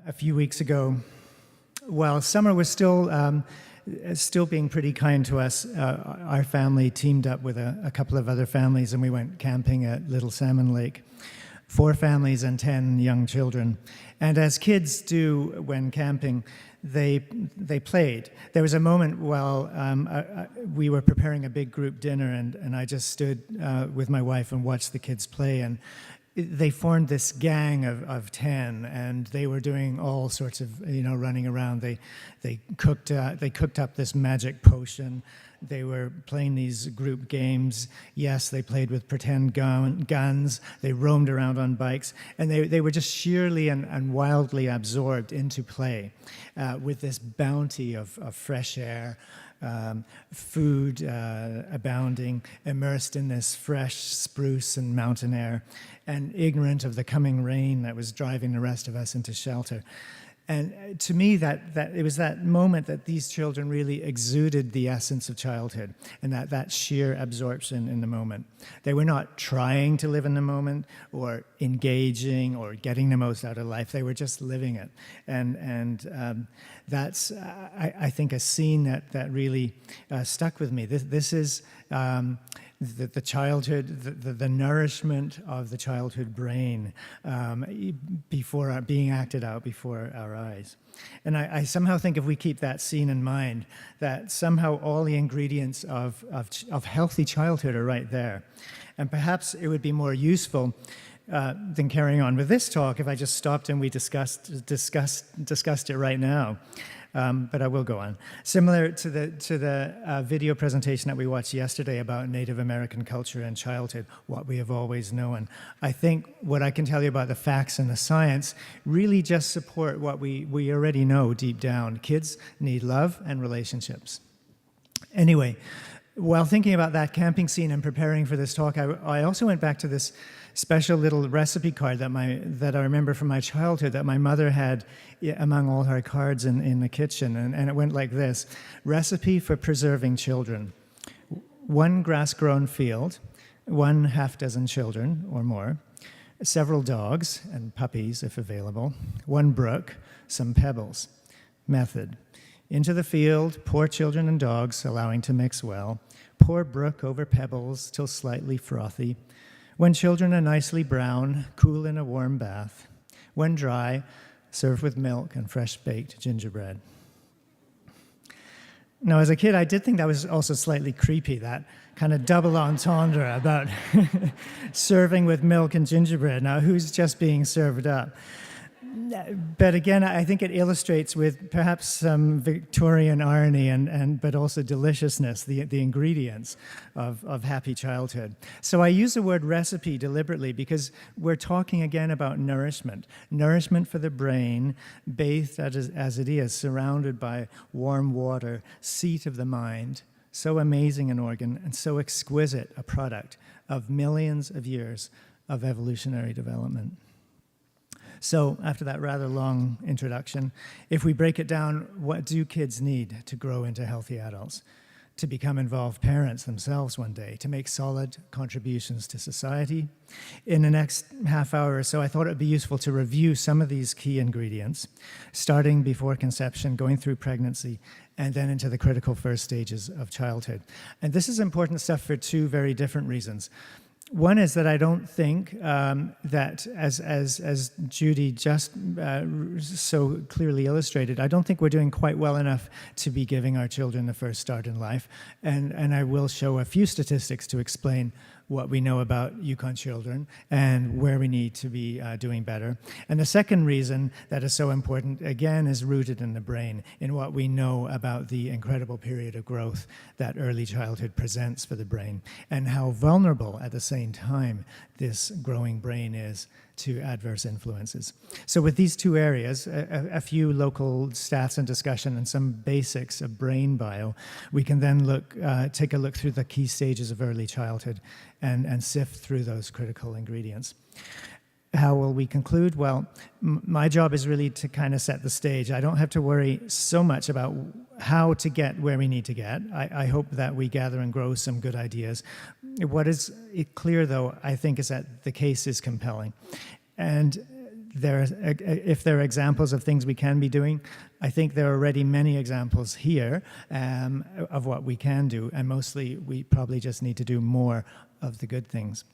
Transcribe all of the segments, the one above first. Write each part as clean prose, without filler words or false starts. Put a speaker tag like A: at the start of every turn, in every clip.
A: A few weeks ago, while summer was still being pretty kind to us, our family teamed up with a couple of other families, and we went camping at Little Salmon Lake. 4 families and 10 young children. And as kids do when camping, they played. There was a moment while we were preparing a big group dinner, and I just stood with my wife and watched the kids play, and they formed this gang of 10, and they were doing all sorts of, running around. They cooked up this magic potion. They were playing these group games. Yes, they played with pretend guns. They roamed around on bikes, and they were just sheerly and wildly absorbed into play with this bounty of fresh air, food abounding, immersed in this fresh spruce and mountain air, and ignorant of the coming rain that was driving the rest of us into shelter. And to me, that it was that moment that these children really exuded the essence of childhood, and that sheer absorption in the moment. They were not trying to live in the moment or engaging or getting the most out of life. They were just living it. And that's, I think, a scene that really stuck with me. This is the childhood, the nourishment of the childhood brain before being acted out before our eyes. And I somehow think if we keep that scene in mind, that somehow all the ingredients of healthy childhood are right there. And perhaps it would be more useful than carrying on with this talk if I just stopped and we discussed it right now. But I will go on. Similar to the video presentation that we watched yesterday about Native American culture and childhood, what we have always known. I think what I can tell you about the facts and the science really just support what we already know deep down. Kids need love and relationships. Anyway, while thinking about that camping scene and preparing for this talk, I also went back to this special little recipe card that I remember from my childhood that my mother had among all her cards in the kitchen, and it went like this: recipe for preserving children. 1 grass-grown field, 1 half-dozen children or more, several dogs and puppies if available, 1 brook, some pebbles. Method: into the field, pour children and dogs, allowing to mix well. Pour brook over pebbles till slightly frothy. When children are nicely brown, cool in a warm bath. When dry, serve with milk and fresh-baked gingerbread. Now, as a kid, I did think that was also slightly creepy, that kind of double entendre about serving with milk and gingerbread. Now, who's just being served up? But again, I think it illustrates with perhaps some Victorian irony but also deliciousness, the ingredients of happy childhood. So I use the word recipe deliberately because we're talking again about nourishment. Nourishment for the brain, bathed as it is, surrounded by warm water, seat of the mind, so amazing an organ and so exquisite a product of millions of years of evolutionary development. So after that rather long introduction, if we break it down, what do kids need to grow into healthy adults? To become involved parents themselves one day, to make solid contributions to society? In the next half hour or so, I thought it would be useful to review some of these key ingredients, starting before conception, going through pregnancy, and then into the critical first stages of childhood. And this is important stuff for 2 very different reasons. One is that I don't think that, as Judy just so clearly illustrated, I don't think we're doing quite well enough to be giving our children the first start in life. And I will show a few statistics to explain what we know about Yukon children and where we need to be doing better. And the second reason that is so important, again, is rooted in the brain, in what we know about the incredible period of growth that early childhood presents for the brain, and how vulnerable at the same time this growing brain is to adverse influences. So with these 2 areas, a few local stats and discussion and some basics of brain bio, we can then take a look through the key stages of early childhood and sift through those critical ingredients. How will we conclude? Well, my job is really to kind of set the stage. I don't have to worry so much about how to get where we need to get. I hope that we gather and grow some good ideas. What is clear, though, I think, is that the case is compelling. And if there are examples of things we can be doing, I think there are already many examples here of what we can do, and mostly we probably just need to do more of the good things.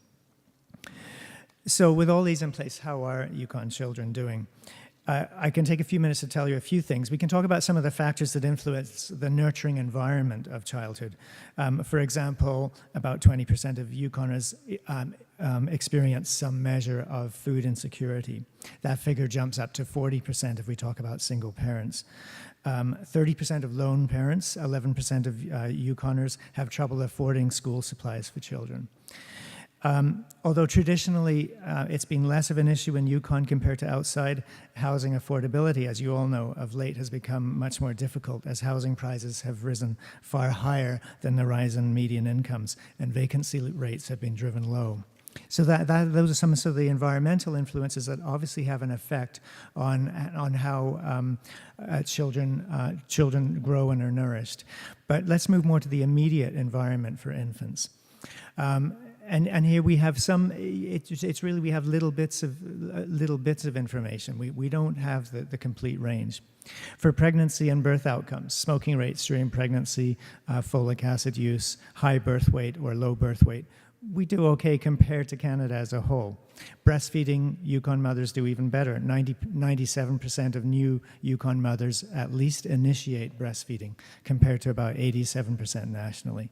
A: So with all these in place, how are Yukon children doing? I can take a few minutes to tell you a few things. We can talk about some of the factors that influence the nurturing environment of childhood. For example, about 20% of Yukoners experience some measure of food insecurity. That figure jumps up to 40% if we talk about single parents. 30% of lone parents, 11% of Yukoners have trouble affording school supplies for children. Although traditionally it's been less of an issue in Yukon compared to outside, housing affordability, as you all know, of late has become much more difficult as housing prices have risen far higher than the rise in median incomes, and vacancy rates have been driven low. So those are some of the environmental influences that obviously have an effect on how children grow and are nourished. But let's move more to the immediate environment for infants. And here we have some. It's really we have little bits of information. We don't have the complete range. For pregnancy and birth outcomes, smoking rates during pregnancy, folic acid use, high birth weight or low birth weight, we do okay compared to Canada as a whole. Breastfeeding, Yukon mothers do even better. 97% of new Yukon mothers at least initiate breastfeeding, compared to about 87% nationally.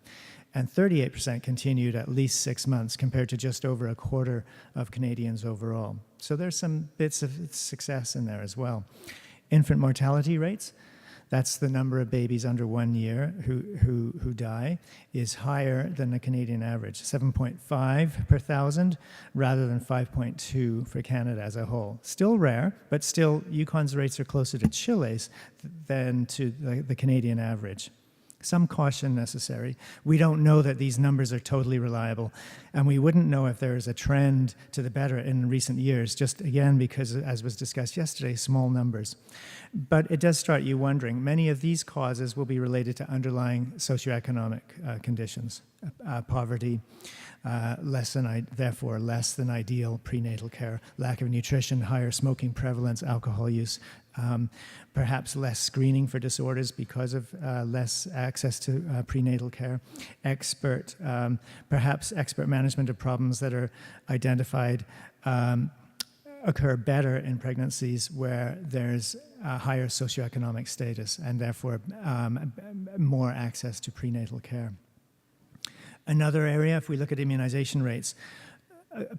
A: And 38% continued at least 6 months, compared to just over a quarter of Canadians overall. So there's some bits of success in there as well. Infant mortality rates, that's the number of babies under 1 year who die, is higher than the Canadian average, 7.5 per thousand, rather than 5.2 for Canada as a whole. Still rare, but still Yukon's rates are closer to Chile's than to the Canadian average. Some caution necessary. We don't know that these numbers are totally reliable, and we wouldn't know if there is a trend to the better in recent years, just again because, as was discussed yesterday, small numbers. But it does start you wondering. Many of these causes will be related to underlying socioeconomic conditions, poverty, therefore less than ideal prenatal care, lack of nutrition, higher smoking prevalence, alcohol use, perhaps less screening for disorders because of less access to prenatal care, perhaps expert management of problems that are identified occur better in pregnancies where there's a higher socioeconomic status and therefore more access to prenatal care. Another area, if we look at immunization rates,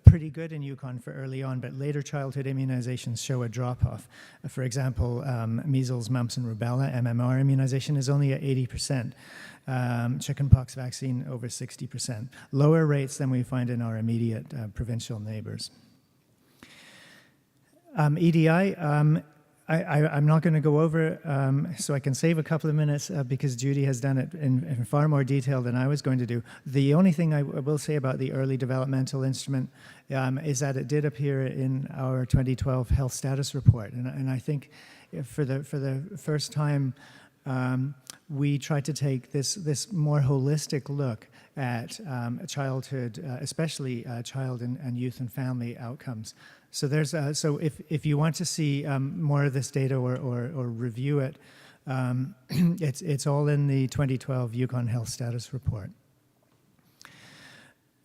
A: pretty good in Yukon for early on, but later childhood immunizations show a drop-off. For example, measles, mumps, and rubella, MMR immunization is only at 80%. Chickenpox vaccine over 60%. Lower rates than we find in our immediate provincial neighbors. EDI, I'm not going to go over, so I can save a couple of minutes because Judy has done it in far more detail than I was going to do. The only thing I will say about the early developmental instrument is that it did appear in our 2012 health status report, and I think for the first time we tried to take this more holistic look at childhood, especially child and youth and family outcomes. So so if you want to see more of this data or review it, it's all in the 2012 Yukon Health Status Report.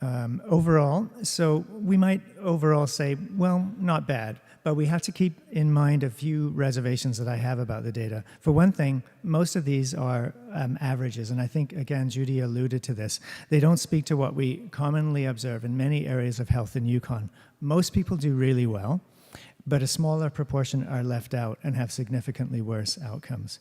A: Overall, so we might overall say, well, not bad, but we have to keep in mind a few reservations that I have about the data. For one thing, most of these are averages, and I think, again, Judy alluded to this. They don't speak to what we commonly observe in many areas of health in Yukon. Most people do really well, but a smaller proportion are left out and have significantly worse outcomes.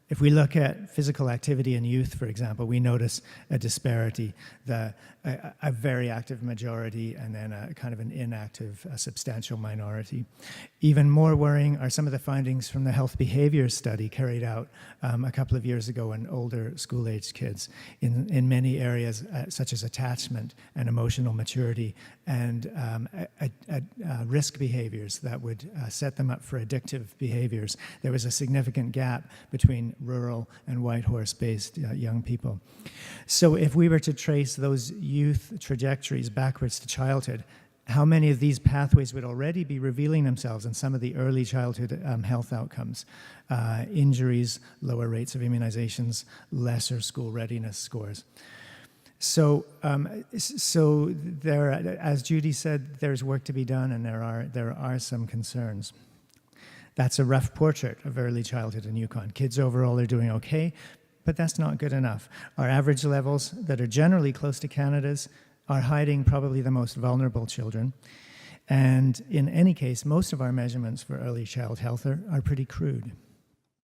A: If we look at physical activity in youth, for example, we notice a disparity, a very active majority and then a kind of an inactive, substantial minority. Even more worrying are some of the findings from the health behavior study carried out a couple of years ago in older school-aged kids in many areas such as attachment and emotional maturity and risk behaviors that would set them up for addictive behaviors. There was a significant gap between rural and Whitehorse-based young people. So if we were to trace those youth trajectories backwards to childhood, how many of these pathways would already be revealing themselves in some of the early childhood health outcomes. Injuries, lower rates of immunizations, lesser school readiness scores. So there, as Judy said, there's work to be done, and there are some concerns. That's a rough portrait of early childhood in Yukon. Kids overall are doing okay, but that's not good enough. Our average levels that are generally close to Canada's are hiding probably the most vulnerable children. And in any case, most of our measurements for early child health are pretty crude.